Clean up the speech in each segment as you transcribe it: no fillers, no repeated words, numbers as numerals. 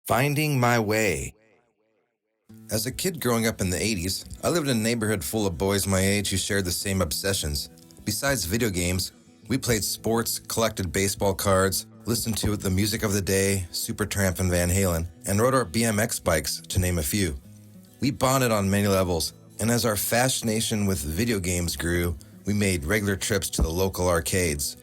Finding my way. As a kid growing up in the 80s, I lived in a neighborhood full of boys my age who shared the same obsessions. Besides video games, we played sports, collected baseball cards, listened to the music of the day, Supertramp and Van Halen, and rode our BMX bikes, to name a few. We bonded on many levels, and as our fascination with video games grew, we made regular trips to the local arcades.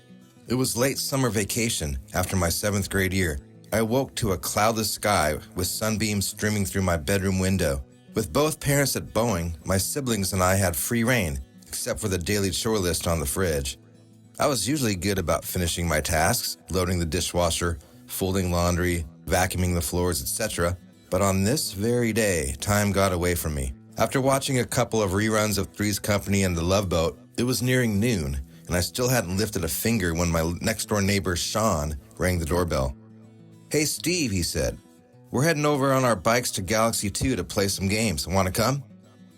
It was late summer vacation after my 7th grade year. I woke to a cloudless sky with sunbeams streaming through my bedroom window. With both parents at Boeing, my siblings and I had free reign, except for the daily chore list on the fridge. I was usually good about finishing my tasks, loading the dishwasher, folding laundry, vacuuming the floors, etc. But on this very day, time got away from me. After watching a couple of reruns of Three's Company and The Love Boat, it was nearing noon, and I still hadn't lifted a finger when my next-door neighbor, Sean, rang the doorbell. "Hey, Steve," he said. "We're heading over on our bikes to Galaxy 2 to play some games. Want to come?"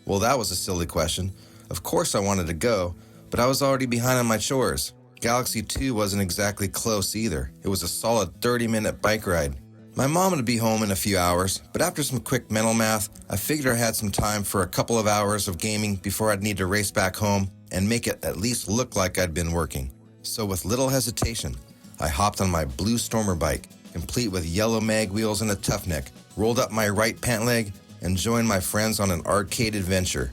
Well, that was a silly question. Of course I wanted to go, but I was already behind on my chores. Galaxy 2 wasn't exactly close either. It was a solid 30-minute bike ride. My mom would be home in a few hours, but after some quick mental math, I figured I had some time for a couple of hours of gaming before I'd need to race back home and make it at least look like I'd been working. So with little hesitation, I hopped on my blue Stormer bike, complete with yellow mag wheels and a tough neck, rolled up my right pant leg, and joined my friends on an arcade adventure.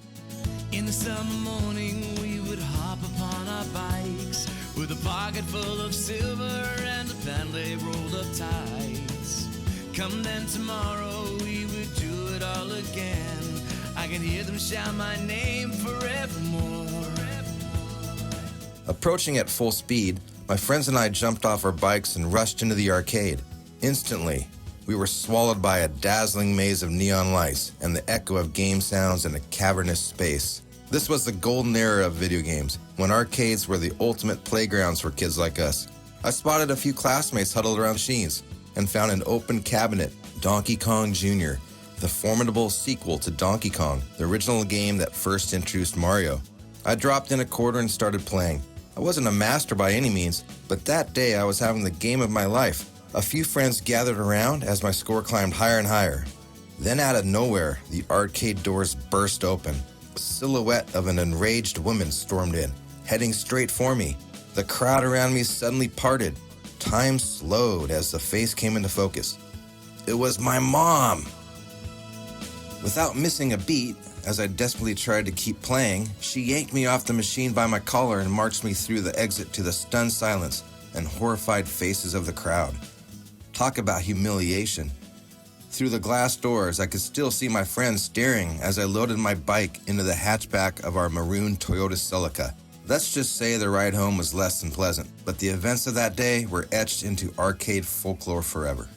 In the summer morning, we would hop upon our bikes with a pocket full of silver and a pant leg rolled up tights. Come then tomorrow, we would do it all again. I can hear them shout my name forevermore. Approaching at full speed, my friends and I jumped off our bikes and rushed into the arcade. Instantly, we were swallowed by a dazzling maze of neon lights and the echo of game sounds in a cavernous space. This was the golden era of video games, when arcades were the ultimate playgrounds for kids like us. I spotted a few classmates huddled around machines and found an open cabinet, Donkey Kong Jr., the formidable sequel to Donkey Kong, the original game that first introduced Mario. I dropped in a quarter and started playing. I wasn't a master by any means, but that day I was having the game of my life. A few friends gathered around as my score climbed higher and higher. Then out of nowhere, the arcade doors burst open. A silhouette of an enraged woman stormed in, heading straight for me. The crowd around me suddenly parted. Time slowed as the face came into focus. It was my mom! Without missing a beat, as I desperately tried to keep playing, she yanked me off the machine by my collar and marched me through the exit to the stunned silence and horrified faces of the crowd. Talk about humiliation. Through the glass doors, I could still see my friends staring as I loaded my bike into the hatchback of our maroon Toyota Celica. Let's just say the ride home was less than pleasant, but the events of that day were etched into arcade folklore forever.